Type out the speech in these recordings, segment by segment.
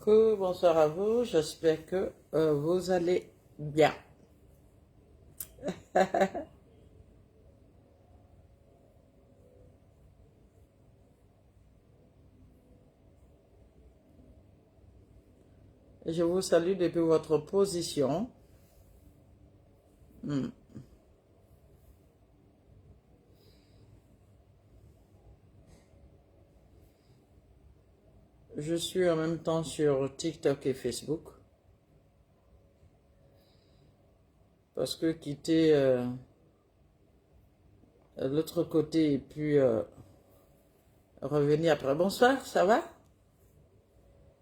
beaucoup, bonsoir à vous. J'espère que vous allez bien. Je vous salue depuis votre position. Hmm. Je suis en même temps sur TikTok et Facebook. Parce que quitter l'autre côté et puis revenir après. Bonsoir, ça va?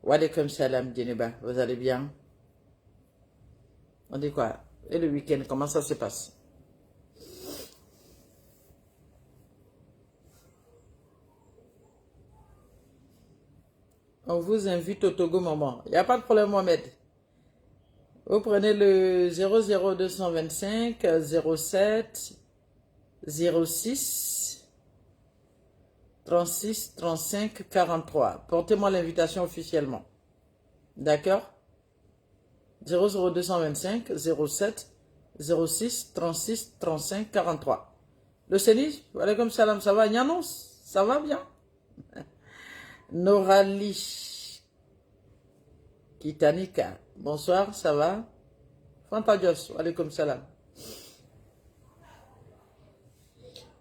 Wa alaikum salam, Djeneba. Vous allez bien? On dit quoi? Et le week-end, comment ça se passe? On vous invite au Togo, maman. Il n'y a pas de problème, Mohamed. Vous prenez le 00225 07 06 36 35 43. Portez-moi l'invitation officiellement. D'accord? 00225 07 06 36 35 43. Le Sénige, alaykoum salam, ça va? Nyanos, ça va bien? Norali Kitanika, bonsoir, ça va? Fantadios, alaykoum salam.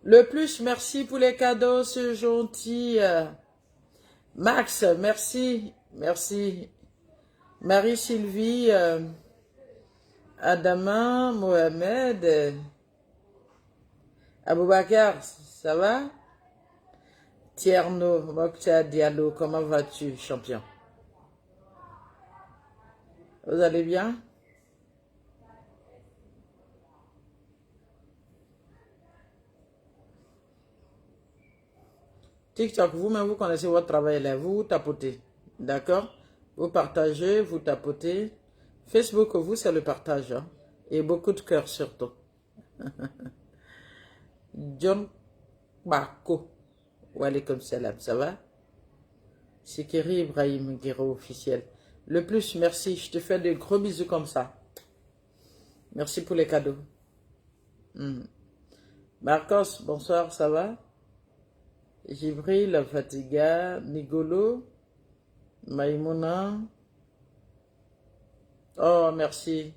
Le plus, merci pour les cadeaux, c'est gentil. Max, merci, merci. Marie-Sylvie, Adama, Mohamed, Aboubakar, ça va? Tierno, Mokcha Diallo, comment vas-tu, champion? Vous allez bien? TikTok, vous-même, vous connaissez votre travail là, vous tapotez, d'accord? Vous partagez, vous tapotez. Facebook, vous, c'est le partage, hein? Et beaucoup de cœur surtout. John Bako, walaikum salam, ça va? Sikiri Ibrahim Guiro officiel. Le plus, merci, je te fais des gros bisous comme ça. Merci pour les cadeaux. Marcos, bonsoir, ça va? Jibril, Fatiga, Nigolo, Maïmouna. Oh, merci.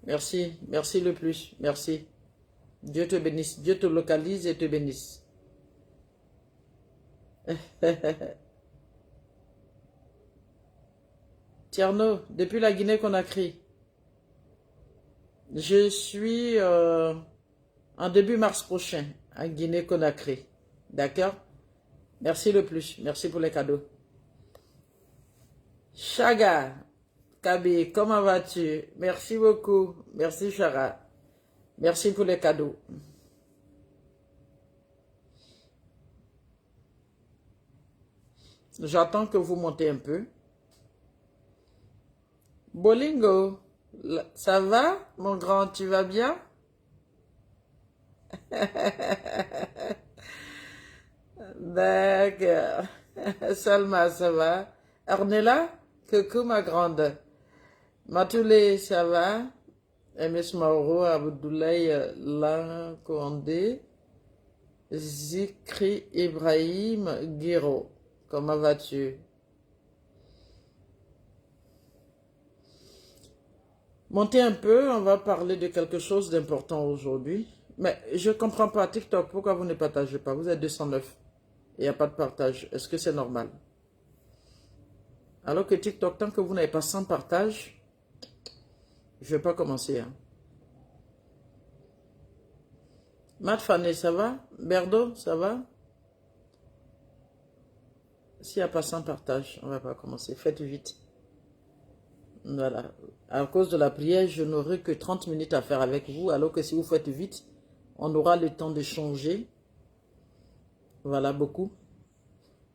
Merci, merci le plus, merci. Dieu te bénisse, Dieu te localise et te bénisse. Tierno, depuis la Guinée-Conakry, je suis en début mars prochain à Guinée-Conakry. D'accord? Merci le plus, merci pour les cadeaux. Chaga, Kabi, comment vas-tu? Merci beaucoup, merci Chara. Merci pour les cadeaux. J'attends que vous montez un peu. Bolingo, ça va, mon grand, tu vas bien? D'accord. Salma, ça va? Arnella, coucou ma grande. Matoulé, ça va? MS Mauro, Abdoulaye Lankonde, Zikri Ibrahim Guiro. Comment vas-tu? Montez un peu, on va parler de quelque chose d'important aujourd'hui. Mais je ne comprends pas, TikTok, pourquoi vous ne partagez pas? Vous êtes 209. Il n'y a pas de partage. Est-ce que c'est normal? Alors que TikTok, tant que vous n'avez pas 100 partages, je ne vais pas commencer. Hein. Matt Fané, ça va? Berdo, ça va? S'il n'y a pas 100 partages, on ne va pas commencer. Faites vite. Voilà. À cause de la prière, je n'aurai que 30 minutes à faire avec vous, alors que si vous faites vite, on aura le temps de changer. Voilà, beaucoup.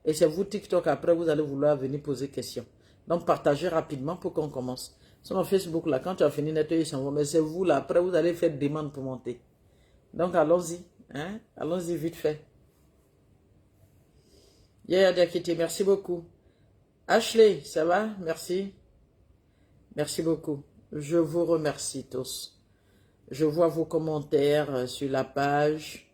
Et c'est vous, TikTok, après, vous allez vouloir venir poser question. Donc, partagez rapidement pour qu'on commence. Sur Facebook, là, quand tu as fini, nettoyer, ils s'en vont. Mais c'est vous, là, après, vous allez faire demande pour monter. Donc, allons-y. Hein? Allons-y vite fait. Yaya Diakité, merci beaucoup. Ashley, ça va? Merci. Merci beaucoup. Je vous remercie tous. Je vois vos commentaires sur la page.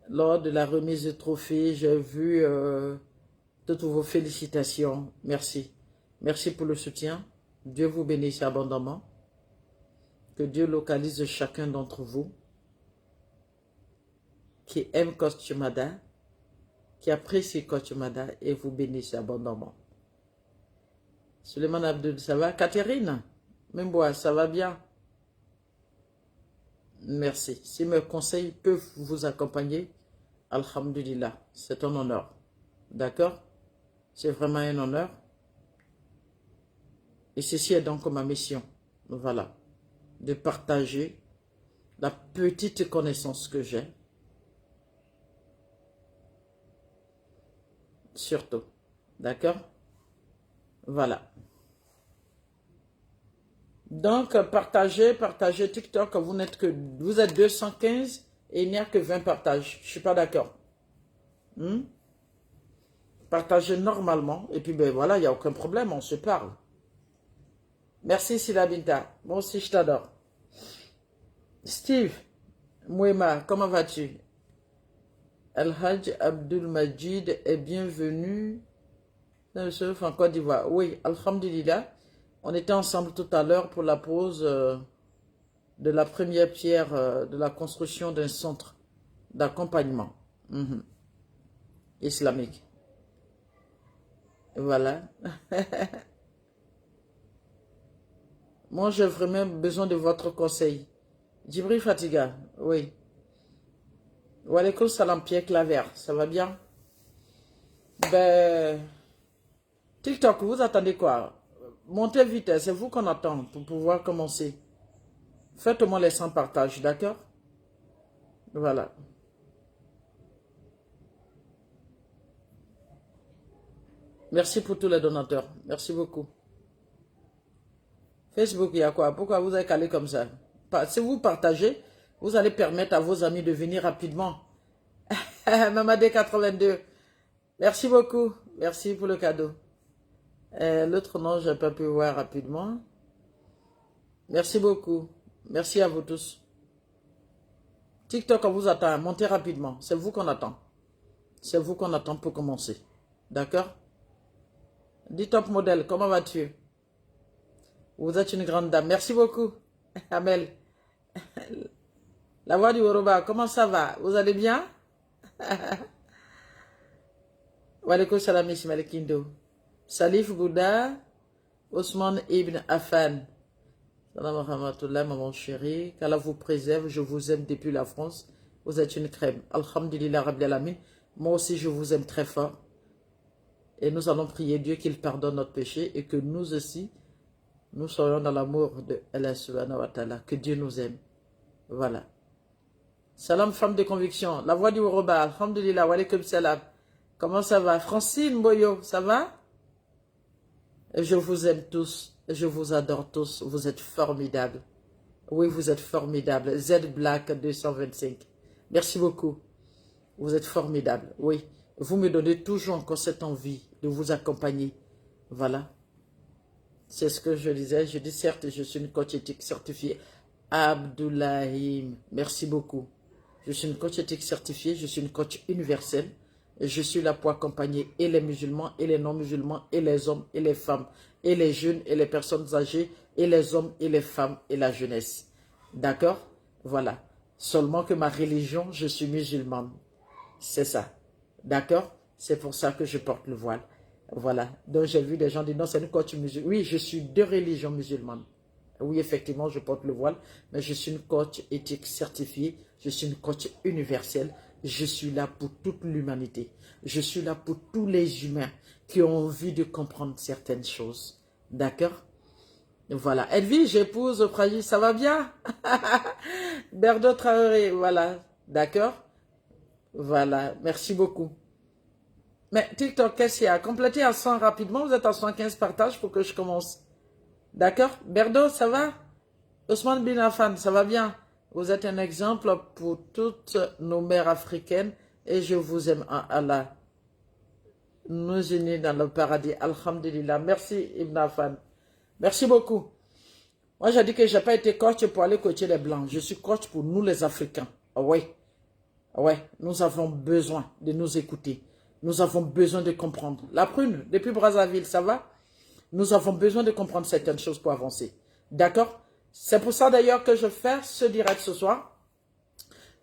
Lors de la remise de trophée, j'ai vu toutes vos félicitations. Merci. Merci pour le soutien. Dieu vous bénisse abondamment. Que Dieu localise chacun d'entre vous qui aime Coach Chumada, qui apprécie Coach Chumada et vous bénisse abondamment. Suleiman Abdul, ça va? Catherine, Membois, ça va bien? Merci. Si mes conseils peuvent vous accompagner, alhamdulillah, c'est un honneur. D'accord? C'est vraiment un honneur. Et ceci est donc ma mission. Voilà. De partager la petite connaissance que j'ai. Surtout. D'accord? Voilà. Donc, partagez TikTok. Vous êtes 215 et il n'y a que 20 partages. Je ne suis pas d'accord. Partagez normalement. Et puis, ben voilà, il n'y a aucun problème. On se parle. Merci, Silabinta. Moi aussi, je t'adore. Steve, Mouema, comment vas-tu? Al-Hajj Abdul Majid est bienvenu en Côte d'Ivoire. Oui, alhamdulillah. On était ensemble tout à l'heure pour la pose de la première pierre de la construction d'un centre d'accompagnement islamique. Voilà. Moi, j'ai vraiment besoin de votre conseil. Djibril Fatiga, oui. Walaikum salam, Pierre Claver, ça va bien? Ben, TikTok, vous attendez quoi? Montez vite, c'est vous qu'on attend pour pouvoir commencer. Faites au moins les 100 partages, d'accord? Voilà. Merci pour tous les donateurs. Merci beaucoup. Facebook, il y a quoi? Pourquoi vous avez calé comme ça? Si vous partagez, vous allez permettre à vos amis de venir rapidement. Mamadé 82. Merci beaucoup. Merci pour le cadeau. L'autre nom, je n'ai pas pu voir rapidement. Merci beaucoup. Merci à vous tous. TikTok, on vous attend. Montez rapidement. C'est vous qu'on attend. C'est vous qu'on attend pour commencer. D'accord? Dis top modèle, comment vas-tu? Vous êtes une grande dame. Merci beaucoup. Amel. La voix du Yoruba, comment ça va? Vous allez bien? Walaikum salam Ismail Kindo. Salif Bouddha, Ousmane Ibn Affan. Salam rahmatullah, maman chérie. Qu'Allah vous préserve, je vous aime depuis la France. Vous êtes une crème. Alhamdulillah Rabbil Alamin. Moi aussi, je vous aime très fort. Et nous allons prier Dieu qu'il pardonne notre péché et que nous aussi, nous soyons dans l'amour de Allah subhanahu wa ta'ala. Que Dieu nous aime. Voilà. Salam, femme de conviction. La voix du Yoruba. Alhamdulillah. Wa alaikum salam. Comment ça va? Francine Boyo, ça va? Je vous aime tous. Je vous adore tous. Vous êtes formidables. Oui, vous êtes formidables. Z Black 225. Merci beaucoup. Vous êtes formidables. Oui. Vous me donnez toujours encore cette envie de vous accompagner. Voilà. C'est ce que je disais. Je dis certes, je suis une coach éthique certifiée. Abdoulahim. Merci beaucoup. Je suis une coach éthique certifiée. Je suis une coach universelle. Je suis là pour accompagner et les musulmans et les non-musulmans et les hommes et les femmes et les jeunes et les personnes âgées et les hommes et les femmes et la jeunesse. D'accord? Voilà. Seulement que ma religion, je suis musulmane. C'est ça. D'accord? C'est pour ça que je porte le voile. Voilà. Donc j'ai vu des gens dire non, c'est une coach musulmane. Oui, je suis de religion musulmane. Oui, effectivement, je porte le voile, mais je suis une coach éthique certifiée. Je suis une coach universelle. Je suis là pour toute l'humanité. Je suis là pour tous les humains qui ont envie de comprendre certaines choses. D'accord? Voilà. Edwige, j'épouse Praji, ça va bien? Berdo Traoré, voilà. D'accord? Voilà. Merci beaucoup. Mais TikTok, qu'est-ce qu'il y a? Complétez à 100 rapidement. Vous êtes à 115 partages pour que je commence. D'accord? Berdo, ça va? Ousmane Bin Affan, ça va bien? Vous êtes un exemple pour toutes nos mères africaines et je vous aime en Allah. nous unis dans le paradis. Alhamdulillah. Merci Ibn Affan. Merci beaucoup. Moi, j'ai dit que je n'ai pas été coach pour aller coacher les Blancs. Je suis coach pour nous les Africains. Ah ouais. Ah ouais. Nous avons besoin de nous écouter. Nous avons besoin de comprendre. La prune, depuis Brazzaville, ça va? Nous avons besoin de comprendre certaines choses pour avancer. D'accord? C'est pour ça d'ailleurs que je fais ce direct ce soir.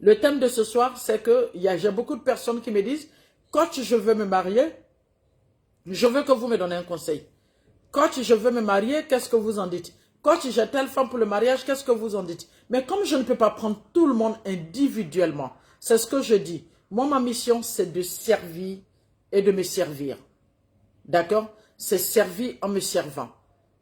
Le thème de ce soir, c'est que j'ai beaucoup de personnes qui me disent, coach, je veux me marier. Je veux que vous me donniez un conseil. Coach, je veux me marier, qu'est-ce que vous en dites? Coach, j'ai telle femme pour le mariage, qu'est-ce que vous en dites? Mais comme je ne peux pas prendre tout le monde individuellement, c'est ce que je dis. Moi, ma mission, c'est de servir et de me servir. D'accord? C'est servir en me servant.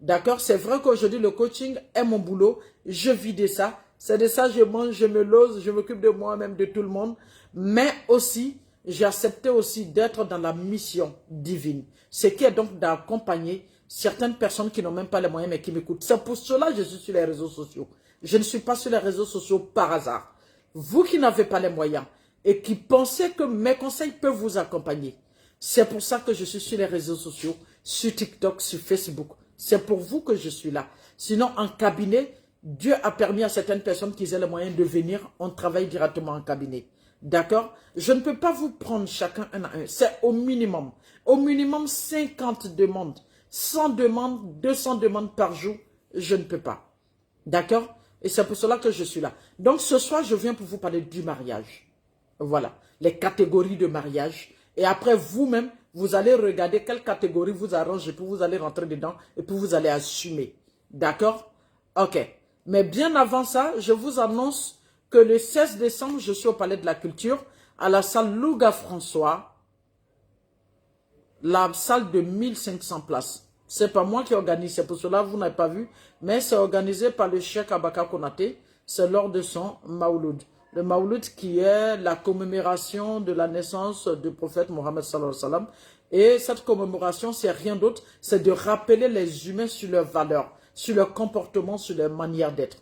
D'accord? C'est vrai qu'aujourd'hui, le coaching est mon boulot. Je vis de ça. C'est de ça que je mange, je me lose, je m'occupe de moi-même, de tout le monde. Mais aussi, j'ai accepté aussi d'être dans la mission divine. Ce qui est donc d'accompagner certaines personnes qui n'ont même pas les moyens, mais qui m'écoutent. C'est pour cela que je suis sur les réseaux sociaux. Je ne suis pas sur les réseaux sociaux par hasard. Vous qui n'avez pas les moyens et qui pensez que mes conseils peuvent vous accompagner, c'est pour ça que je suis sur les réseaux sociaux, sur TikTok, sur Facebook. C'est pour vous que je suis là. Sinon, en cabinet, Dieu a permis à certaines personnes qui aient les moyens de venir, on travaille directement en cabinet. D'accord? Je ne peux pas vous prendre chacun un à un. C'est au minimum. Au minimum 50 demandes. 100 demandes, 200 demandes par jour. Je ne peux pas. D'accord? Et c'est pour cela que je suis là. Donc ce soir, je viens pour vous parler du mariage. Voilà. Les catégories de mariage. Et après, vous-même, vous allez regarder quelle catégorie vous arrange et puis vous allez rentrer dedans et puis vous allez assumer. D'accord? Ok. Mais bien avant ça, je vous annonce que le 16 décembre, je suis au Palais de la Culture, à la salle Louga-François, la salle de 1500 places. C'est pas moi qui organise, c'est pour cela que vous n'avez pas vu, mais c'est organisé par le Cheikh Abaka Konaté, c'est lors de son Maouloud. Le Maouloud qui est la commémoration de la naissance du prophète Mohammed sallallahu alayhi wa sallam. Et cette commémoration, c'est rien d'autre, c'est de rappeler les humains sur leurs valeurs, sur leur comportement, sur leur manière d'être.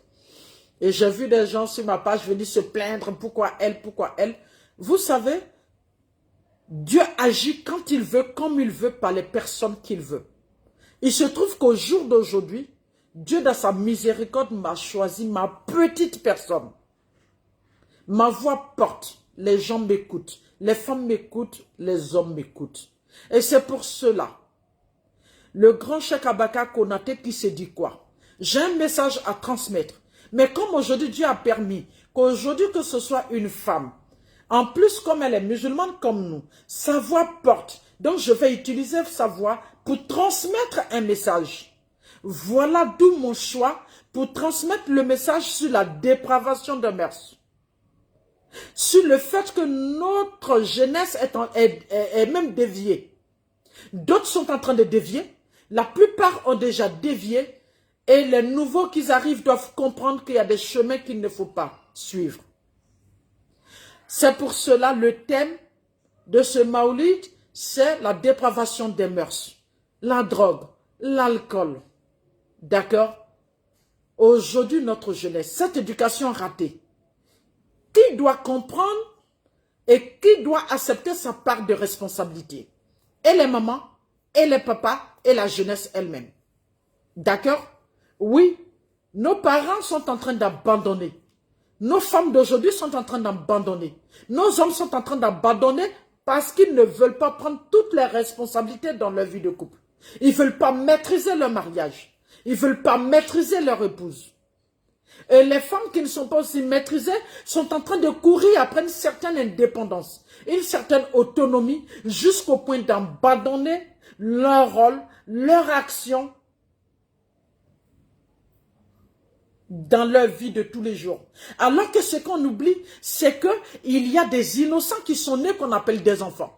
Et j'ai vu des gens sur ma page venir se plaindre, pourquoi elle, pourquoi elle. Vous savez, Dieu agit quand il veut, comme il veut, par les personnes qu'il veut. Il se trouve qu'au jour d'aujourd'hui, Dieu dans sa miséricorde m'a choisi ma petite personne. Ma voix porte, les gens m'écoutent, les femmes m'écoutent, les hommes m'écoutent. Et c'est pour cela, le grand Cheikh Abaka Konaté qui se dit quoi? J'ai un message à transmettre. Mais comme aujourd'hui Dieu a permis qu'aujourd'hui que ce soit une femme, en plus comme elle est musulmane comme nous, sa voix porte. Donc je vais utiliser sa voix pour transmettre un message. Voilà d'où mon choix pour transmettre le message sur la dépravation de mœurs. Sur le fait que notre jeunesse est même déviée. D'autres sont en train de dévier. La plupart ont déjà dévié. Et les nouveaux qui arrivent doivent comprendre qu'il y a des chemins qu'il ne faut pas suivre. C'est pour cela le thème de ce Maoulid, c'est la dépravation des mœurs. La drogue, l'alcool. D'accord? Aujourd'hui, notre jeunesse, cette éducation ratée, qui doit comprendre et qui doit accepter sa part de responsabilité? Et les mamans, et les papas, et la jeunesse elle-même. D'accord? Oui, nos parents sont en train d'abandonner. Nos femmes d'aujourd'hui sont en train d'abandonner. Nos hommes sont en train d'abandonner parce qu'ils ne veulent pas prendre toutes les responsabilités dans leur vie de couple. Ils ne veulent pas maîtriser leur mariage. Ils ne veulent pas maîtriser leur épouse. Et les femmes qui ne sont pas aussi maîtrisées sont en train de courir après une certaine indépendance, une certaine autonomie, jusqu'au point d'abandonner leur rôle, leur action, dans leur vie de tous les jours. Alors que ce qu'on oublie, c'est qu'il y a des innocents qui sont nés qu'on appelle des enfants.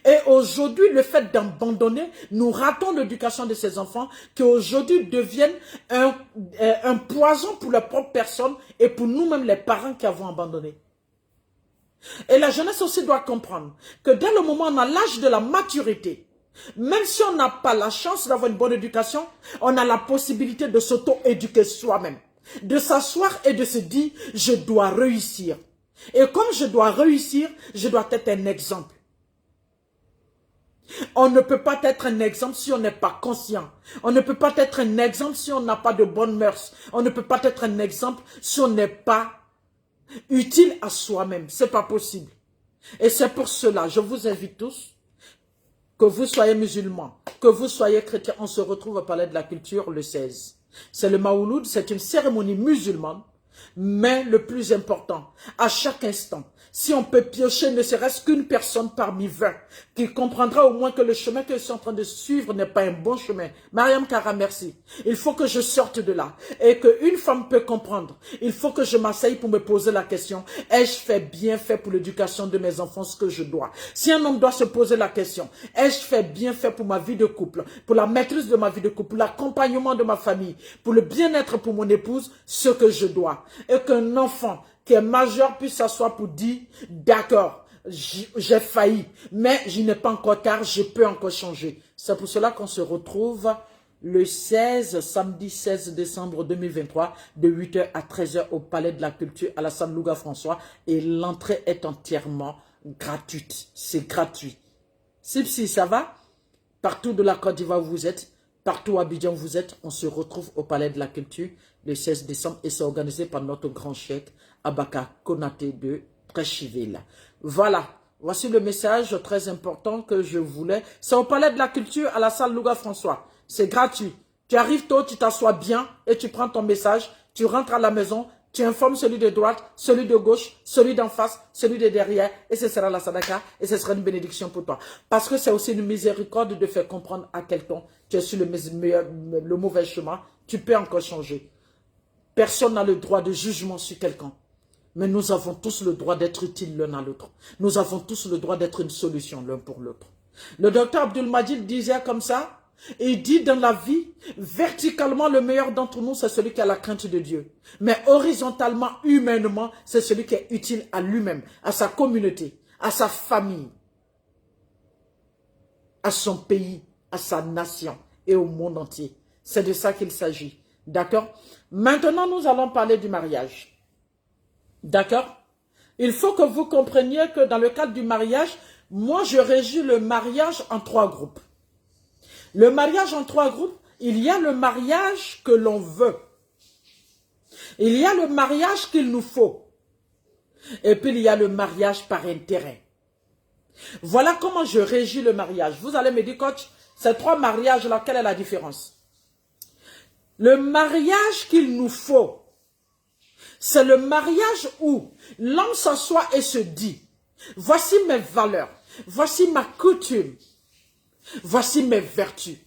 Et aujourd'hui, le fait d'abandonner, nous ratons l'éducation de ces enfants qui aujourd'hui deviennent un poison pour leur propre personne et pour nous-mêmes les parents qui avons abandonné. Et la jeunesse aussi doit comprendre que dès le moment où on a l'âge de la maturité, même si on n'a pas la chance d'avoir une bonne éducation, on a la possibilité de s'auto-éduquer soi-même. De s'asseoir et de se dire, je dois réussir. Et comme je dois réussir, je dois être un exemple. On ne peut pas être un exemple si on n'est pas conscient. On ne peut pas être un exemple si on n'a pas de bonnes mœurs. On ne peut pas être un exemple si on n'est pas utile à soi-même. C'est pas possible. Et c'est pour cela, je vous invite tous, que vous soyez musulmans, que vous soyez chrétiens, on se retrouve au Palais de la Culture le 16. C'est le Maouloud, c'est une cérémonie musulmane, mais le plus important, à chaque instant, si on peut piocher ne serait-ce qu'une personne parmi 20 qui comprendra au moins que le chemin que je suis en train de suivre n'est pas un bon chemin. Mariam Kara, merci. Il faut que je sorte de là. Et qu'une femme peut comprendre. Il faut que je m'asseye pour me poser la question. Ai-je fait bien fait pour l'éducation de mes enfants ce que je dois? Si un homme doit se poser la question, ai-je fait bien fait pour ma vie de couple, pour la maîtrise de ma vie de couple, pour l'accompagnement de ma famille, pour le bien-être pour mon épouse, ce que je dois? Et qu'un enfant qui est majeur puisse s'asseoir pour dire, d'accord, j'ai failli, mais je n'ai pas encore tard, je peux encore changer. C'est pour cela qu'on se retrouve le 16, samedi 16 décembre 2023, de 8h à 13h au Palais de la Culture à la salle Louga François. Et l'entrée est entièrement gratuite. C'est gratuit. Si ça va? Partout de la Côte d'Ivoire où vous êtes, partout à Abidjan où vous êtes, on se retrouve au Palais de la Culture le 16 décembre et c'est organisé par notre grand cheikh Abaka Konaté de Tréchiville. Voilà, voici le message très important que je voulais. C'est au Palais de la Culture à la salle Louga François. C'est gratuit. Tu arrives tôt, tu t'assois bien et tu prends ton message, tu rentres à la maison, tu informes celui de droite, celui de gauche, celui d'en face, celui de derrière, et ce sera la sadaka, et ce sera une bénédiction pour toi. Parce que c'est aussi une miséricorde de faire comprendre à quelqu'un, tu es sur le mauvais chemin, tu peux encore changer. Personne n'a le droit de jugement sur quelqu'un. Mais nous avons tous le droit d'être utiles l'un à l'autre. Nous avons tous le droit d'être une solution l'un pour l'autre. Le docteur Abdul Majid disait comme ça, il dit dans la vie, verticalement le meilleur d'entre nous, c'est celui qui a la crainte de Dieu. Mais horizontalement, humainement, c'est celui qui est utile à lui-même, à sa communauté, à sa famille, à son pays, à sa nation et au monde entier. C'est de ça qu'il s'agit. D'accord? Maintenant, nous allons parler du mariage. D'accord? Il faut que vous compreniez que dans le cadre du mariage, moi je régis le mariage en 3 groupes. Le mariage en 3 groupes, il y a le mariage que l'on veut. Il y a le mariage qu'il nous faut. Et puis il y a le mariage par intérêt. Voilà comment je régis le mariage. Vous allez me dire, coach, ces 3 mariages-là, quelle est la différence? Le mariage qu'il nous faut, c'est le mariage où l'homme s'assoit et se dit, voici mes valeurs, voici ma coutume, voici mes vertus.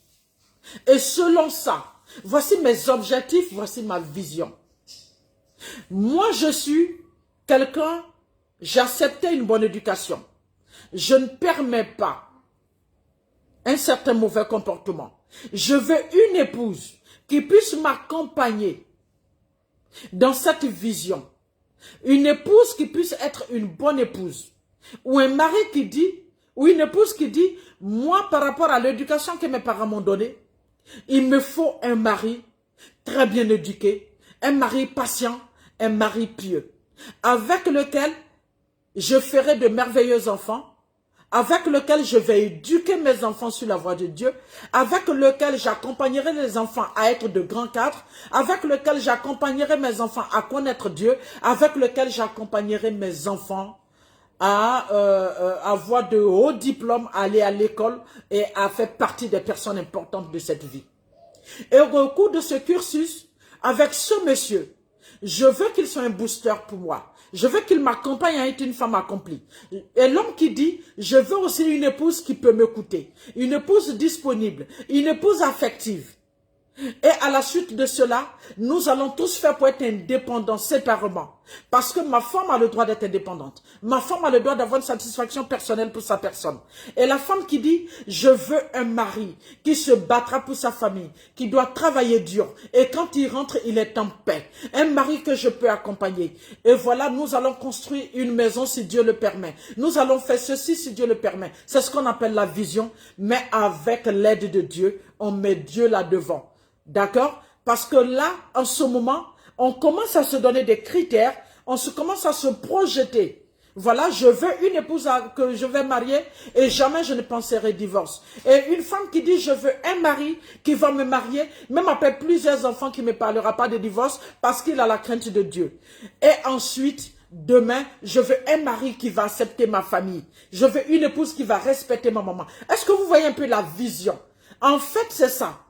Et selon ça, voici mes objectifs, voici ma vision. Moi, je suis quelqu'un, j'ai accepté une bonne éducation. Je ne permets pas un certain mauvais comportement. Je veux une épouse qui puisse m'accompagner dans cette vision. Une épouse qui puisse être une bonne épouse. Ou un mari qui dit, ou une épouse qui dit, moi par rapport à l'éducation que mes parents m'ont donnée, il me faut un mari très bien éduqué, un mari patient, un mari pieux, avec lequel je ferai de merveilleux enfants, avec lequel je vais éduquer mes enfants sur la voie de Dieu, avec lequel j'accompagnerai les enfants à être de grands cadres, avec lequel j'accompagnerai mes enfants à connaître Dieu, avec lequel j'accompagnerai mes enfants à avoir de hauts diplômes, à aller à l'école et à faire partie des personnes importantes de cette vie. Et au cours de ce cursus, avec ce monsieur, je veux qu'il soit un booster pour moi. Je veux qu'il m'accompagne à être une femme accomplie. Et l'homme qui dit, je veux aussi une épouse qui peut m'écouter. Une épouse disponible. Une épouse affective. Et à la suite de cela, nous allons tous faire pour être indépendants séparément. Parce que ma femme a le droit d'être indépendante. Ma femme a le droit d'avoir une satisfaction personnelle pour sa personne. Et la femme qui dit, je veux un mari qui se battra pour sa famille, qui doit travailler dur. Et quand il rentre, il est en paix. Un mari que je peux accompagner. Et voilà, nous allons construire une maison si Dieu le permet. Nous allons faire ceci si Dieu le permet. C'est ce qu'on appelle la vision. Mais avec l'aide de Dieu, on met Dieu là devant. D'accord? Parce que là, en ce moment, on commence à se donner des critères, commence à se projeter Voilà, je veux une épouse que je vais marier et jamais je ne penserai divorce. Et une femme qui dit je veux un mari qui va me marier, même après plusieurs enfants qui ne me parlera pas de divorce parce qu'il a la crainte de Dieu. Et ensuite, demain, je veux un mari qui va accepter ma famille. Je veux une épouse qui va respecter ma maman. Est-ce que vous voyez un peu la vision? En fait, c'est ça.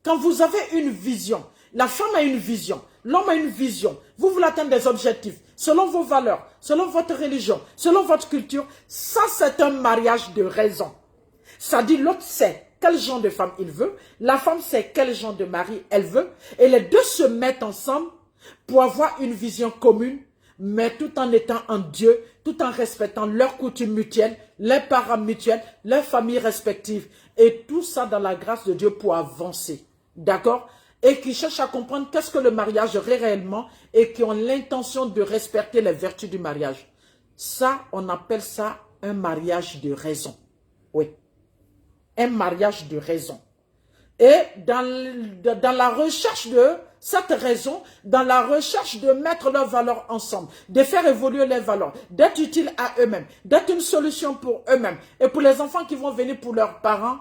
Quand vous avez une vision, la femme a une vision, l'homme a une vision, vous voulez atteindre des objectifs, selon vos valeurs, selon votre religion, selon votre culture, ça c'est un mariage de raison. Ça dit l'autre sait quel genre de femme il veut, la femme sait quel genre de mari elle veut, et les deux se mettent ensemble pour avoir une vision commune, mais tout en étant en Dieu, tout en respectant leurs coutumes mutuelles, leurs parents mutuels, leurs familles respectives, et tout ça dans la grâce de Dieu pour avancer. D'accord? Et qui cherchent à comprendre qu'est-ce que le mariage est réellement et qui ont l'intention de respecter les vertus du mariage. Ça, on appelle ça un mariage de raison. Oui. Un mariage de raison. Et dans la recherche de cette raison, dans la recherche de mettre leurs valeurs ensemble, de faire évoluer leurs valeurs, d'être utile à eux-mêmes, d'être une solution pour eux-mêmes et pour les enfants qui vont venir pour leurs parents,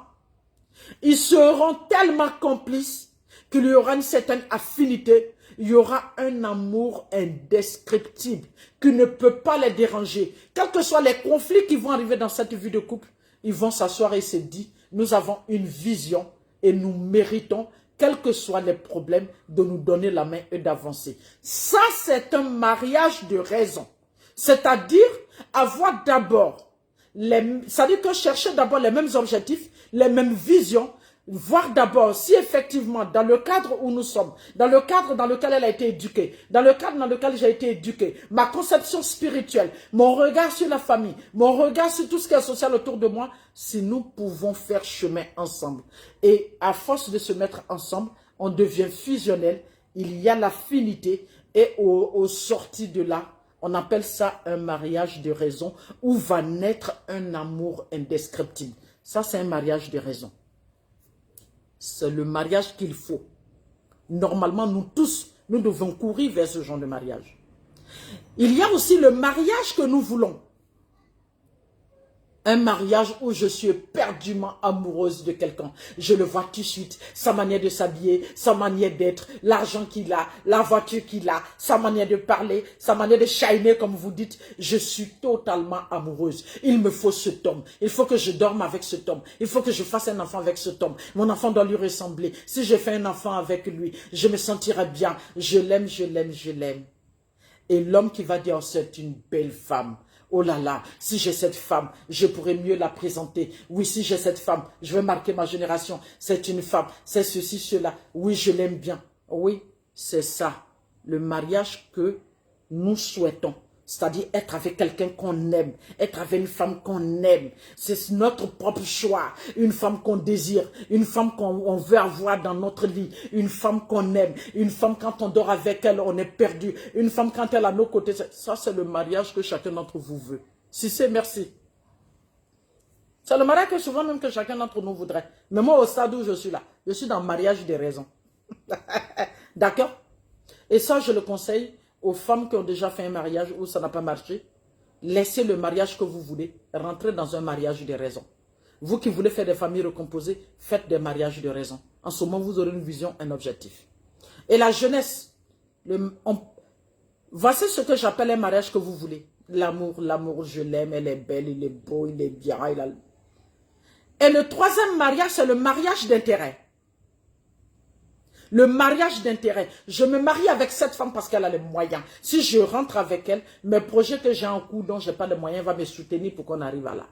ils seront tellement complices qu'il y aura une certaine affinité, il y aura un amour indescriptible qui ne peut pas les déranger. Quels que soient les conflits qui vont arriver dans cette vie de couple, ils vont s'asseoir et se dire, nous avons une vision et nous méritons, quels que soient les problèmes, de nous donner la main et d'avancer. Ça, c'est un mariage de raison. C'est-à-dire avoir d'abord, c'est-à-dire que chercher d'abord les mêmes objectifs, les mêmes visions, voir d'abord si effectivement dans le cadre où nous sommes, dans le cadre dans lequel elle a été éduquée, dans le cadre dans lequel j'ai été éduquée, ma conception spirituelle, mon regard sur la famille, mon regard sur tout ce qui est social autour de moi, si nous pouvons faire chemin ensemble. Et à force de se mettre ensemble, on devient fusionnel, il y a l'affinité et au sorti de là, on appelle ça un mariage de raison où va naître un amour indescriptible. Ça, c'est un mariage de raison. C'est le mariage qu'il faut. Normalement, nous tous, nous devons courir vers ce genre de mariage. Il y a aussi le mariage que nous voulons. Un mariage où je suis éperdument amoureuse de quelqu'un. Je le vois tout de suite. Sa manière de s'habiller, sa manière d'être, l'argent qu'il a, la voiture qu'il a, sa manière de parler, sa manière de shiner comme vous dites. Je suis totalement amoureuse. Il me faut cet homme. Il faut que je dorme avec cet homme. Il faut que je fasse un enfant avec cet homme. Mon enfant doit lui ressembler. Si je fais un enfant avec lui, je me sentirai bien. Je l'aime, je l'aime, je l'aime. Et l'homme qui va dire, oh, c'est une belle femme. Oh là là, si j'ai cette femme, je pourrais mieux la présenter. Oui, si j'ai cette femme, je vais marquer ma génération. C'est une femme, c'est ceci, cela. Oui, je l'aime bien. Oui, c'est ça, le mariage que nous souhaitons. C'est-à-dire être avec quelqu'un qu'on aime, être avec une femme qu'on aime. C'est notre propre choix. Une femme qu'on désire, une femme qu'on veut avoir dans notre lit, une femme qu'on aime, une femme quand on dort avec elle, on est perdu, une femme quand elle est à nos côtés. Ça, c'est le mariage que chacun d'entre vous veut. Si c'est merci. C'est le mariage que souvent même que chacun d'entre nous voudrait. Mais moi, au stade où je suis là, je suis dans le mariage des raisons. D'accord? Et ça, je le conseille aux femmes qui ont déjà fait un mariage où ça n'a pas marché. Laissez le mariage que vous voulez, rentrez dans un mariage de raison. Vous qui voulez faire des familles recomposées, faites des mariages de raison. En ce moment, vous aurez une vision, un objectif. Et la jeunesse, voici ce que j'appelle un mariage que vous voulez. L'amour, l'amour, je l'aime, elle est belle, il est beau, il est bien. Et le troisième mariage, c'est le mariage d'intérêt. Le mariage d'intérêt. Je me marie avec cette femme parce qu'elle a les moyens. Si je rentre avec elle, mes projets que j'ai en cours dont je n'ai pas de moyens va me soutenir pour qu'on arrive à là.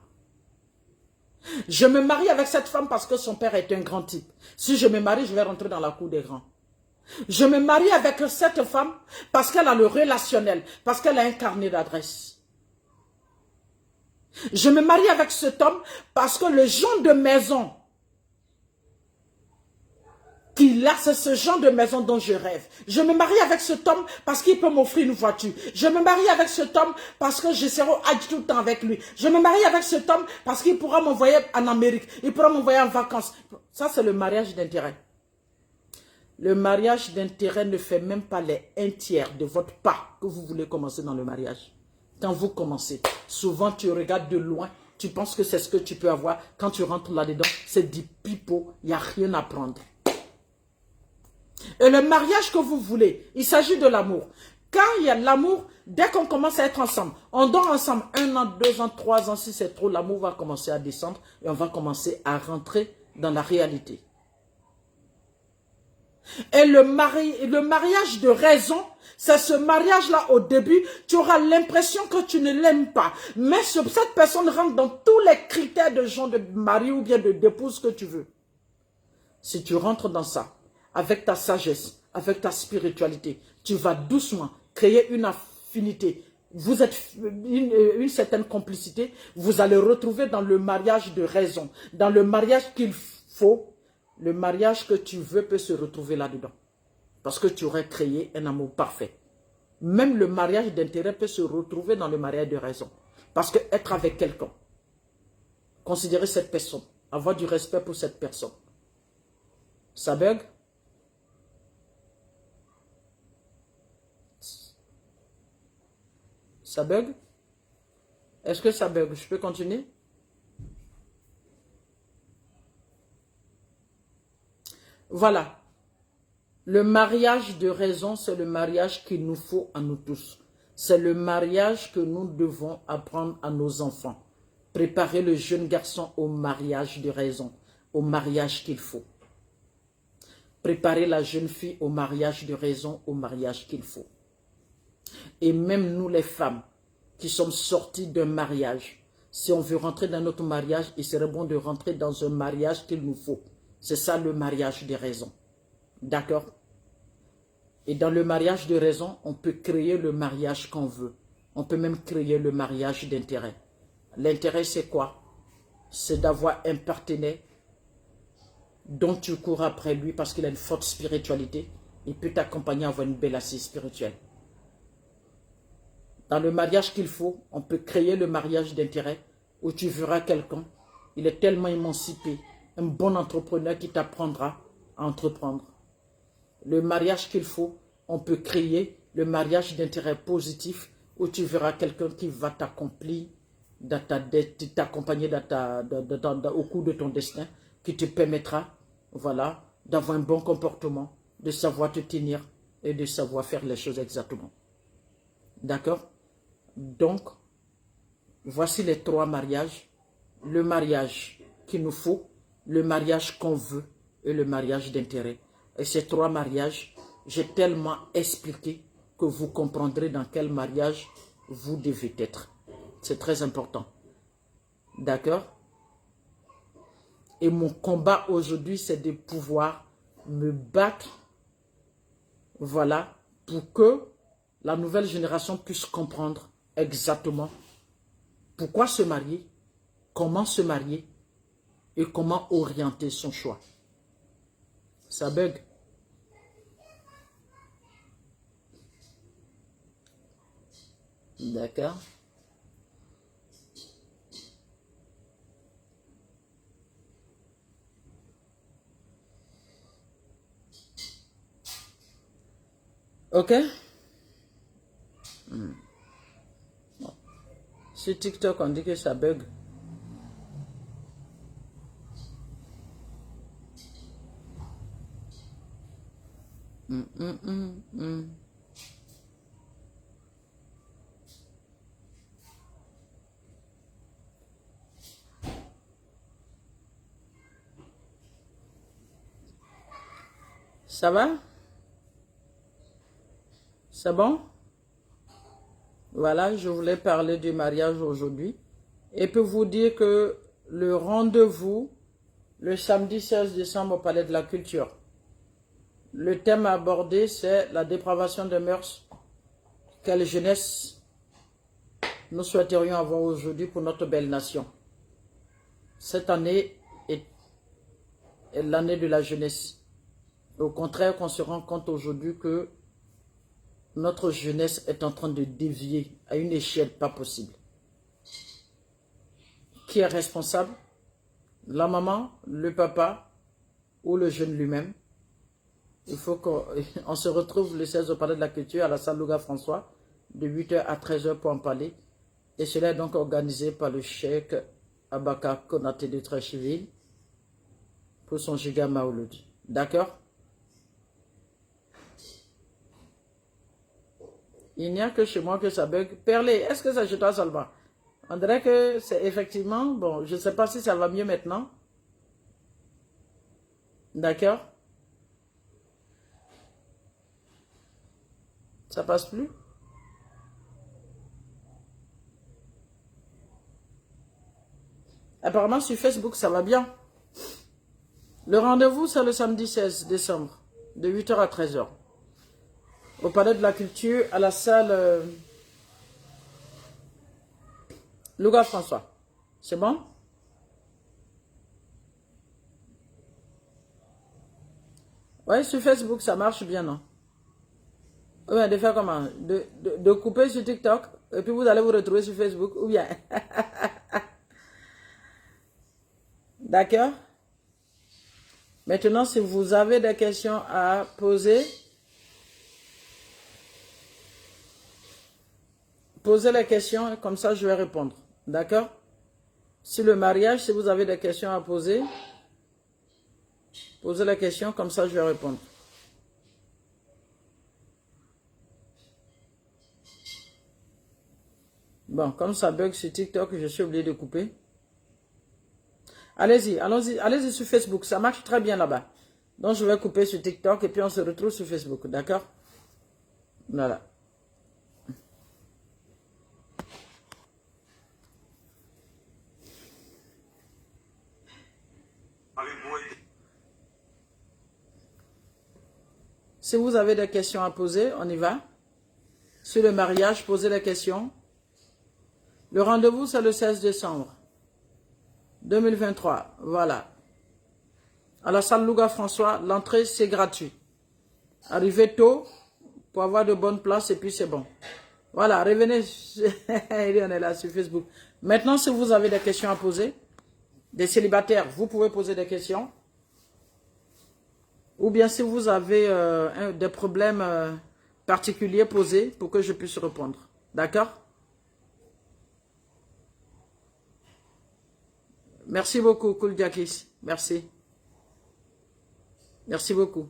Je me marie avec cette femme parce que son père est un grand type. Si je me marie, je vais rentrer dans la cour des grands. Je me marie avec cette femme parce qu'elle a le relationnel, parce qu'elle a un carnet d'adresse. Je me marie avec cet homme parce que le genre de maison qu'il a, c'est ce genre de maison dont je rêve. Je me marie avec cet homme parce qu'il peut m'offrir une voiture. Je me marie avec cet homme parce que je serai au Hajj tout le temps avec lui. Je me marie avec cet homme parce qu'il pourra m'envoyer en Amérique. Il pourra m'envoyer en vacances. Ça, c'est le mariage d'intérêt. Le mariage d'intérêt ne fait même pas les 1/3 de votre pas que vous voulez commencer dans le mariage. quand vous commencez. Souvent, tu regardes de loin, tu penses que c'est ce que tu peux avoir. Quand tu rentres là-dedans, c'est du pipeau, il n'y a rien à prendre. Et le mariage que vous voulez, il s'agit de l'amour. Quand il y a l'amour, dès qu'on commence à être ensemble, on dort ensemble 1 an, 2 ans, 3 ans, si c'est trop, l'amour va commencer à descendre et on va commencer à rentrer dans la réalité. Et le mariage de raison, c'est ce mariage-là au début, tu auras l'impression que tu ne l'aimes pas. Mais cette personne rentre dans tous les critères de genre de mari ou bien d'épouse que tu veux. Si tu rentres dans ça, avec ta sagesse, avec ta spiritualité, tu vas doucement créer une affinité. Vous êtes une certaine complicité, vous allez retrouver dans le mariage de raison, dans le mariage qu'il faut. Le mariage que tu veux peut se retrouver là-dedans. Parce que tu aurais créé un amour parfait. Même le mariage d'intérêt peut se retrouver dans le mariage de raison. Parce que être avec quelqu'un, considérer cette personne, avoir du respect pour cette personne, ça bug? Ça bug? Est-ce que ça bug? Je peux continuer? Voilà. Le mariage de raison, c'est le mariage qu'il nous faut à nous tous. C'est le mariage que nous devons apprendre à nos enfants. Préparer le jeune garçon au mariage de raison, au mariage qu'il faut. Préparer la jeune fille au mariage de raison, au mariage qu'il faut. Et même nous les femmes qui sommes sorties d'un mariage, si on veut rentrer dans notre mariage, il serait bon de rentrer dans un mariage qu'il nous faut. C'est ça le mariage de raison. D'accord? Et dans le mariage de raison, on peut créer le mariage qu'on veut. On peut même créer le mariage d'intérêt. L'intérêt, c'est quoi? C'est d'avoir un partenaire dont tu cours après lui parce qu'il a une forte spiritualité. Il peut t'accompagner à avoir une belle assise spirituelle. Dans le mariage qu'il faut, on peut créer le mariage d'intérêt où tu verras quelqu'un. Il est tellement émancipé. Un bon entrepreneur qui t'apprendra à entreprendre. Le mariage qu'il faut, on peut créer le mariage d'intérêt positif où tu verras quelqu'un qui va t'accompagner au cours de ton destin, qui te permettra, voilà, d'avoir un bon comportement, de savoir te tenir et de savoir faire les choses exactement. D'accord? Donc, voici les 3 mariages. Le mariage qu'il nous faut, le mariage qu'on veut et le mariage d'intérêt. Et ces 3 mariages, j'ai tellement expliqué que vous comprendrez dans quel mariage vous devez être. C'est très important. D'accord? Et mon combat aujourd'hui, c'est de pouvoir me battre, voilà, pour que la nouvelle génération puisse comprendre exactement pourquoi se marier, comment se marier et comment orienter son choix. Ça bug. D'accord. Ok. Sur TikTok, on dit que ça bug. Ça va? C'est bon? Voilà, je voulais parler du mariage aujourd'hui. Et puis vous dire que le rendez-vous, le samedi 16 décembre au Palais de la Culture. Le thème abordé, c'est la dépravation des mœurs. Quelle jeunesse nous souhaiterions avoir aujourd'hui pour notre belle nation. Cette année est l'année de la jeunesse. Au contraire, qu'on se rend compte aujourd'hui que notre jeunesse est en train de dévier à une échelle pas possible. Qui est responsable? La maman, le papa ou le jeune lui-même? Il faut qu'on se retrouve le 16 au Palais de la Culture à la salle Louga François de 8h à 13h pour en parler. Et cela est donc organisé par le cheikh Abaka Konaté de Trècheville pour son giga Maouloud. D'accord? Il n'y a que chez moi que ça bug. Perlé, est-ce que c'est chez toi seulement? On dirait que c'est effectivement... Bon, je ne sais pas si ça va mieux maintenant. D'accord? Ça passe plus? Apparemment, sur Facebook, ça va bien. Le rendez-vous, c'est le samedi 16 décembre, de 8 h à 13 h. Au Palais de la Culture, à la salle Louga François. C'est bon? Oui, sur Facebook, ça marche bien, non? Oui, de faire comment? De couper sur TikTok, et puis vous allez vous retrouver sur Facebook, ou bien? D'accord? Maintenant, si vous avez des questions à poser, posez les questions, comme ça je vais répondre. D'accord? Sur le mariage, si vous avez des questions à poser, posez les questions, comme ça je vais répondre. Bon, comme ça bug sur TikTok, je suis obligé de couper. Allez-y, allez-y sur Facebook, ça marche très bien là-bas. Donc je vais couper sur TikTok et puis on se retrouve sur Facebook, d'accord? Voilà. Si vous avez des questions à poser, on y va. Sur le mariage, posez les questions. Le rendez-vous, c'est le 16 décembre 2023. Voilà. À la salle Louga François, l'entrée, c'est gratuit. Arrivez tôt pour avoir de bonnes places et puis c'est bon. Voilà, revenez. On est là sur Facebook. Maintenant, si vous avez des questions à poser, des célibataires, vous pouvez poser des questions. Ou bien si vous avez des problèmes particuliers, posés pour que je puisse répondre. D'accord? Merci beaucoup, Kouldiakis. Merci. Merci beaucoup.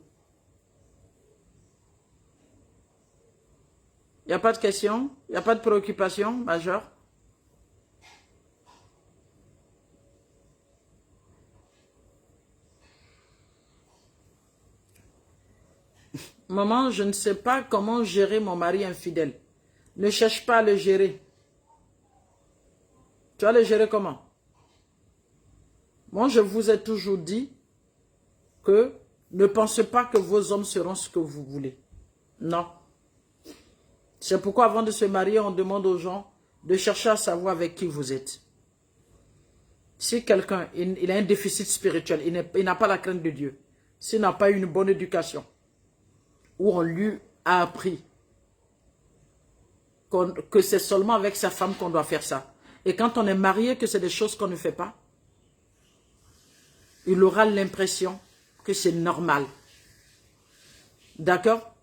Il n'y a pas de questions? Il n'y a pas de préoccupation majeure? Maman, je ne sais pas comment gérer mon mari infidèle. Ne cherche pas à le gérer. Tu vas le gérer comment? Moi, je vous ai toujours dit que ne pensez pas que vos hommes seront ce que vous voulez. Non. C'est pourquoi avant de se marier, on demande aux gens de chercher à savoir avec qui vous êtes. Si quelqu'un il a un déficit spirituel, il n'a pas la crainte de Dieu, s'il n'a pas eu une bonne éducation, où on lui a appris que c'est seulement avec sa femme qu'on doit faire ça, et quand on est marié que c'est des choses qu'on ne fait pas, il aura l'impression que c'est normal. D'accord?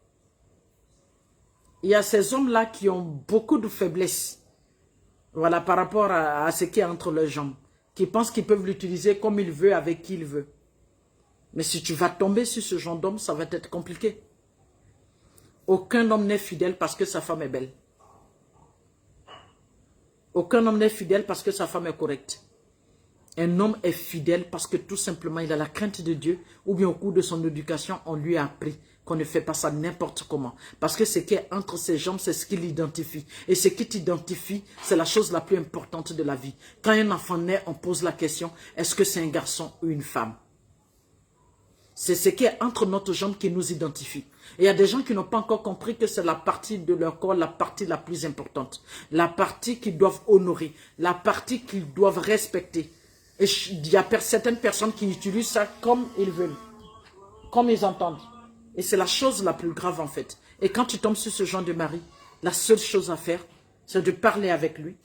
Il y a ces hommes-là qui ont beaucoup de faiblesses, voilà, par rapport à ce qui est entre leurs jambes, qui pensent qu'ils peuvent l'utiliser comme il veut, avec qui il veut. Mais si tu vas tomber sur ce genre d'homme, ça va être compliqué. Aucun homme n'est fidèle parce que sa femme est belle. Aucun homme n'est fidèle parce que sa femme est correcte. Un homme est fidèle parce que tout simplement il a la crainte de Dieu, ou bien au cours de son éducation, on lui a appris qu'on ne fait pas ça n'importe comment. Parce que ce qui est entre ses jambes, c'est ce qui l'identifie. Et ce qui t'identifie, c'est la chose la plus importante de la vie. Quand un enfant naît, on pose la question, est-ce que c'est un garçon ou une femme? C'est ce qui est entre notre jambe qui nous identifie. Et il y a des gens qui n'ont pas encore compris que c'est la partie de leur corps, la partie la plus importante. La partie qu'ils doivent honorer, la partie qu'ils doivent respecter. Et il y a certaines personnes qui utilisent ça comme ils veulent, comme ils entendent. Et c'est la chose la plus grave en fait. Et quand tu tombes sur ce genre de mari, la seule chose à faire, c'est de parler avec lui.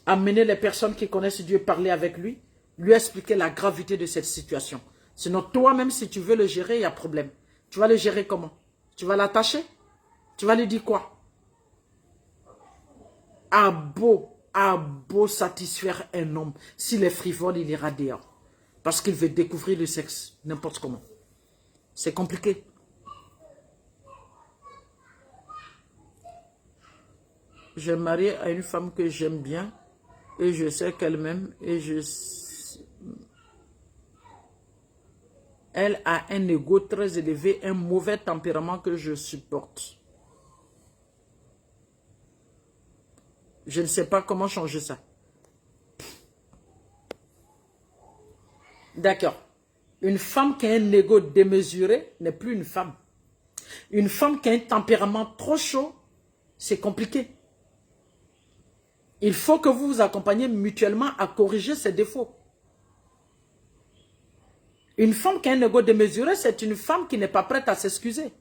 Amener les personnes qui connaissent Dieu, parler avec lui, lui expliquer la gravité de cette situation. Sinon, toi-même, si tu veux le gérer, il y a problème. Tu vas le gérer comment? Tu vas l'attacher? Tu vas lui dire quoi? a beau satisfaire un homme, s'il est frivole, il ira dehors. Parce qu'il veut découvrir le sexe, n'importe comment. C'est compliqué. J'ai marié à une femme que j'aime bien, et je sais qu'elle m'aime, et elle a un ego très élevé, un mauvais tempérament que je supporte. Je ne sais pas comment changer ça. D'accord. Une femme qui a un ego démesuré n'est plus une femme. Une femme qui a un tempérament trop chaud, c'est compliqué. Il faut que vous vous accompagniez mutuellement à corriger ses défauts. Une femme qui a un ego démesuré, c'est une femme qui n'est pas prête à s'excuser.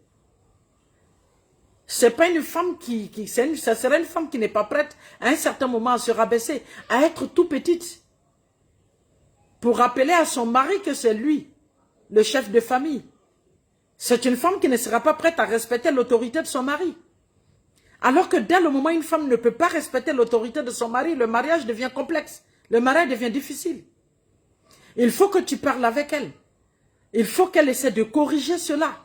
C'est pas une femme ça serait une femme qui n'est pas prête à un certain moment à se rabaisser, à être tout petite. Pour rappeler à son mari que c'est lui, le chef de famille. C'est une femme qui ne sera pas prête à respecter l'autorité de son mari. Alors que dès le moment où une femme ne peut pas respecter l'autorité de son mari, le mariage devient complexe. Le mariage devient difficile. Il faut que tu parles avec elle. Il faut qu'elle essaie de corriger cela.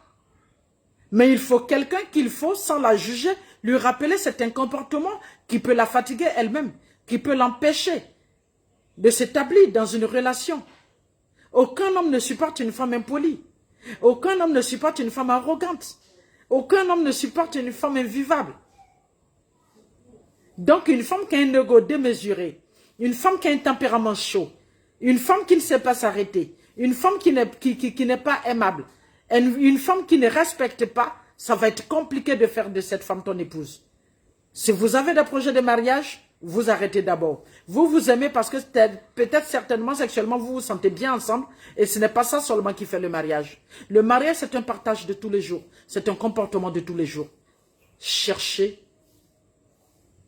Mais il faut quelqu'un qu'il faut, sans la juger, lui rappeler certains comportements qui peut la fatiguer elle-même, qui peut l'empêcher de s'établir dans une relation. Aucun homme ne supporte une femme impolie. Aucun homme ne supporte une femme arrogante. Aucun homme ne supporte une femme invivable. Donc une femme qui a un ego démesuré, une femme qui a un tempérament chaud, une femme qui ne sait pas s'arrêter, une femme qui n'est pas aimable, une femme qui ne respecte pas, ça va être compliqué de faire de cette femme ton épouse. Si vous avez des projets de mariage, vous arrêtez d'abord. Vous vous aimez parce que peut-être certainement sexuellement vous vous sentez bien ensemble et ce n'est pas ça seulement qui fait le mariage. Le mariage c'est un partage de tous les jours, c'est un comportement de tous les jours. Cherchez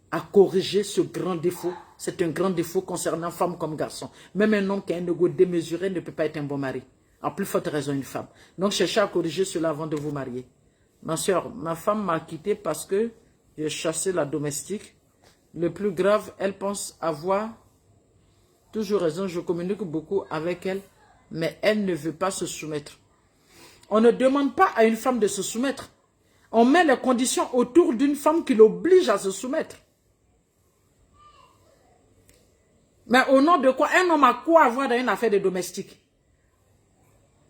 à corriger ce grand défaut. C'est un grand défaut concernant femme comme garçon. Même un homme qui a un ego démesuré ne peut pas être un bon mari. En plus forte raison une femme. Donc cherchez à corriger cela avant de vous marier. Ma soeur, ma femme m'a quitté parce que j'ai chassé la domestique. Le plus grave, elle pense avoir toujours raison. Je communique beaucoup avec elle, mais elle ne veut pas se soumettre. On ne demande pas à une femme de se soumettre. On met les conditions autour d'une femme qui l'oblige à se soumettre. Mais au nom de quoi? Un homme a quoi avoir dans une affaire de domestique?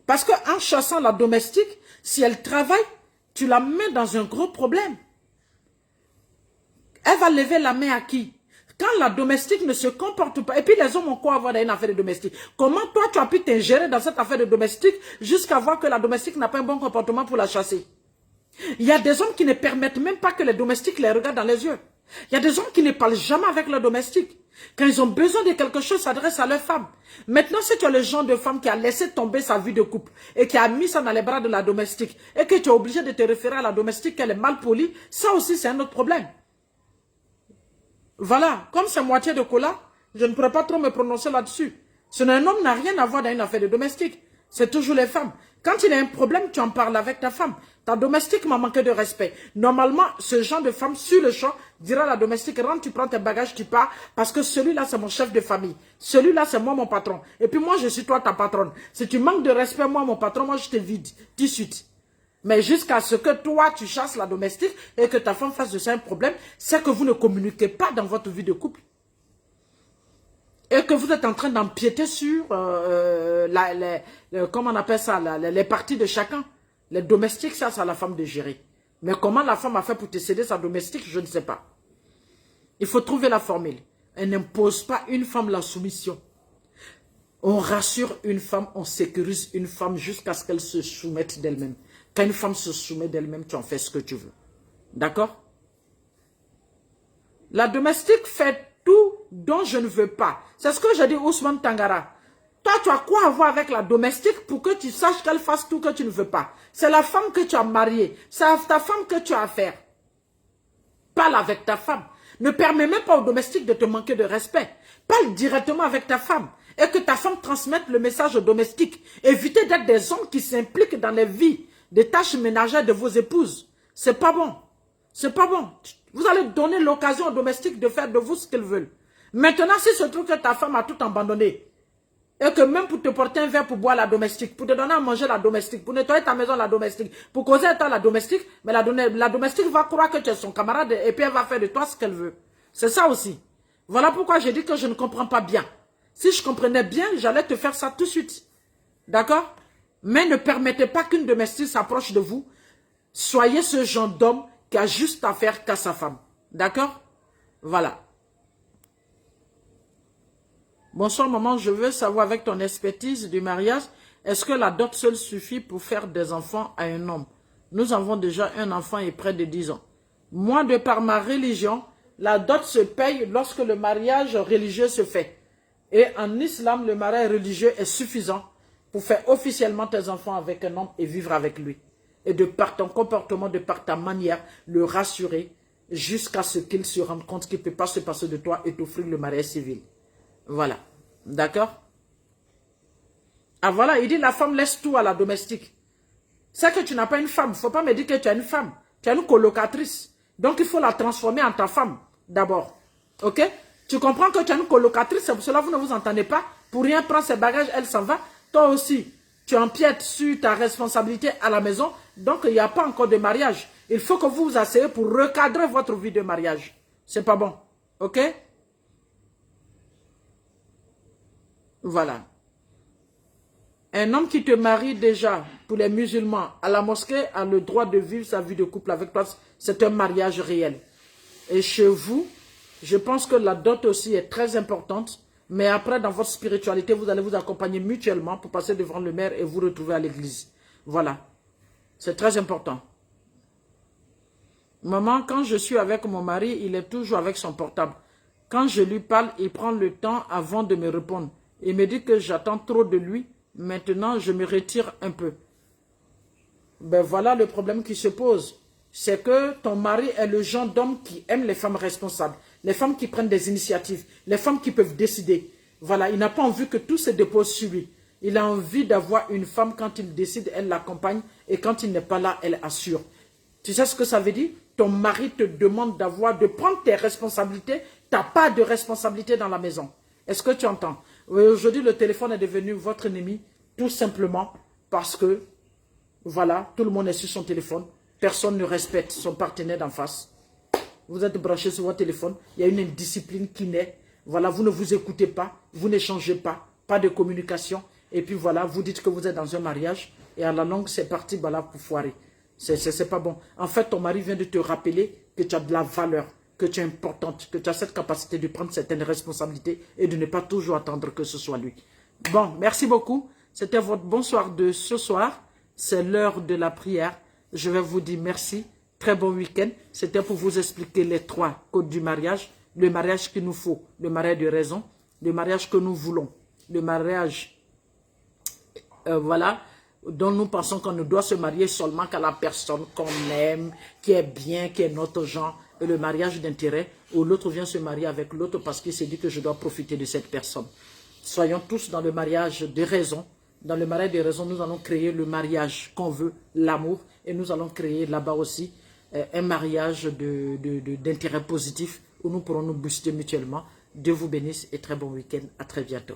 Parce qu'en chassant la domestique, si elle travaille, tu la mets dans un gros problème. Elle va lever la main à qui? Quand la domestique ne se comporte pas, et puis les hommes ont quoi avoir dans une affaire de domestique? Comment toi tu as pu t'ingérer dans cette affaire de domestique jusqu'à voir que la domestique n'a pas un bon comportement pour la chasser? Il y a des hommes qui ne permettent même pas que les domestiques les regardent dans les yeux. Il y a des hommes qui ne parlent jamais avec leurs domestiques. Quand ils ont besoin de quelque chose, s'adressent à leur femme. Maintenant, si tu es le genre de femme qui a laissé tomber sa vie de couple et qui a mis ça dans les bras de la domestique et que tu es obligé de te référer à la domestique qu'elle est mal polie, ça aussi c'est un autre problème. Voilà, comme c'est moitié de cola, je ne pourrais pas trop me prononcer là-dessus. Un homme n'a rien à voir dans une affaire de domestique. C'est toujours les femmes. Quand il y a un problème, tu en parles avec ta femme. Ta domestique m'a manqué de respect. Normalement, ce genre de femme, sur le champ, dira à la domestique, rentre, tu prends tes bagages, tu pars, parce que celui-là, c'est mon chef de famille. Celui-là, c'est moi, mon patron. Et puis moi, je suis toi, ta patronne. Si tu manques de respect, moi, mon patron, moi, je te vide. Tout de suite. Mais jusqu'à ce que toi, tu chasses la domestique et que ta femme fasse de ça un problème, c'est que vous ne communiquez pas dans votre vie de couple. Et que vous êtes en train d'empiéter sur, comment on appelle ça, les parties de chacun. Les domestiques, ça, c'est à la femme de gérer. Mais comment la femme a fait pour te céder sa domestique, je ne sais pas. Il faut trouver la formule. Elle n'impose pas une femme la soumission. On rassure une femme, on sécurise une femme jusqu'à ce qu'elle se soumette d'elle-même. Quand une femme se soumet d'elle-même, tu en fais ce que tu veux. D'accord? La domestique fait tout dont je ne veux pas. C'est ce que j'ai dit Ousmane Tangara. Toi, tu as quoi à voir avec la domestique pour que tu saches qu'elle fasse tout que tu ne veux pas? C'est la femme que tu as mariée. C'est à ta femme que tu as affaire. Parle avec ta femme. Ne permets même pas au domestique de te manquer de respect. Parle directement avec ta femme. Et que ta femme transmette le message au domestique. Évitez d'être des hommes qui s'impliquent dans les vies, des tâches ménagères de vos épouses. C'est pas bon. C'est pas bon. Vous allez donner l'occasion aux domestiques de faire de vous ce qu'ils veulent. Maintenant, si se trouve que ta femme a tout abandonné, et que même pour te porter un verre pour boire la domestique, pour te donner à manger la domestique, pour nettoyer ta maison la domestique, pour causer avec toi la domestique, mais la domestique va croire que tu es son camarade et puis elle va faire de toi ce qu'elle veut. C'est ça aussi. Voilà pourquoi j'ai dit que je ne comprends pas bien. Si je comprenais bien, j'allais te faire ça tout de suite. D'accord? Mais ne permettez pas qu'une domestique s'approche de vous. Soyez ce genre d'homme qui a juste affaire qu'à sa femme. D'accord? Voilà. Bonsoir maman, je veux savoir avec ton expertise du mariage, est-ce que la dot seule suffit pour faire des enfants à un homme? Nous avons déjà un enfant et près de 10 ans. Moi, de par ma religion, la dot se paye lorsque le mariage religieux se fait. Et en islam, le mariage religieux est suffisant pour faire officiellement tes enfants avec un homme et vivre avec lui. Et de par ton comportement, de par ta manière, le rassurer jusqu'à ce qu'il se rende compte qu'il ne peut pas se passer de toi et t'offrir le mariage civil. Voilà. D'accord? Ah voilà, il dit la femme laisse tout à la domestique. C'est que tu n'as pas une femme. Il ne faut pas me dire que tu as une femme. Tu as une colocatrice. Donc il faut la transformer en ta femme d'abord. Ok? Tu comprends que tu as une colocatrice, c'est pour cela que vous ne vous entendez pas. Pour rien prendre ses bagages, elle s'en va. Toi aussi, tu empiètes sur ta responsabilité à la maison. Donc il n'y a pas encore de mariage. Il faut que vous vous asseyez pour recadrer votre vie de mariage. C'est pas bon. Ok? Voilà. Un homme qui te marie déjà, pour les musulmans, à la mosquée, a le droit de vivre sa vie de couple avec toi. C'est un mariage réel. Et chez vous, je pense que la dot aussi est très importante. Mais après, dans votre spiritualité, vous allez vous accompagner mutuellement pour passer devant le maire et vous retrouver à l'église. Voilà. C'est très important. Maman, quand je suis avec mon mari, il est toujours avec son portable. Quand je lui parle, il prend le temps avant de me répondre. Il me dit que j'attends trop de lui. Maintenant, je me retire un peu. Ben voilà le problème qui se pose. C'est que ton mari est le genre d'homme qui aime les femmes responsables. Les femmes qui prennent des initiatives. Les femmes qui peuvent décider. Voilà, il n'a pas envie que tout se dépose sur lui. Il a envie d'avoir une femme, quand il décide, elle l'accompagne. Et quand il n'est pas là, elle assure. Tu sais ce que ça veut dire? Ton mari te demande de prendre tes responsabilités. Tu n'as pas de responsabilité dans la maison. Est-ce que tu entends? Aujourd'hui, le téléphone est devenu votre ennemi, tout simplement parce que, voilà, tout le monde est sur son téléphone. Personne ne respecte son partenaire d'en face. Vous êtes branché sur votre téléphone. Il y a une indiscipline qui naît. Voilà, vous ne vous écoutez pas. Vous n'échangez pas. Pas de communication. Et puis voilà, vous dites que vous êtes dans un mariage. Et à la longue, c'est parti voilà, pour foirer. C'est pas bon. En fait, ton mari vient de te rappeler que tu as de la valeur, que tu es importante, que tu as cette capacité de prendre certaines responsabilités et de ne pas toujours attendre que ce soit lui. Bon, merci beaucoup. C'était votre bonsoir de ce soir. C'est l'heure de la prière. Je vais vous dire merci. Très bon week-end. C'était pour vous expliquer les 3 codes du mariage. Le mariage qu'il nous faut, le mariage de raison, le mariage que nous voulons, le mariage, voilà, dont nous pensons qu'on ne doit se marier seulement qu'à la personne qu'on aime, qui est bien, qui est notre genre, et le mariage d'intérêt, où l'autre vient se marier avec l'autre parce qu'il s'est dit que je dois profiter de cette personne. Soyons tous dans le mariage de raison. Dans le mariage de raison, nous allons créer le mariage qu'on veut, l'amour, et nous allons créer là-bas aussi un mariage d'intérêt positif où nous pourrons nous booster mutuellement. Dieu vous bénisse et très bon week-end. À très bientôt.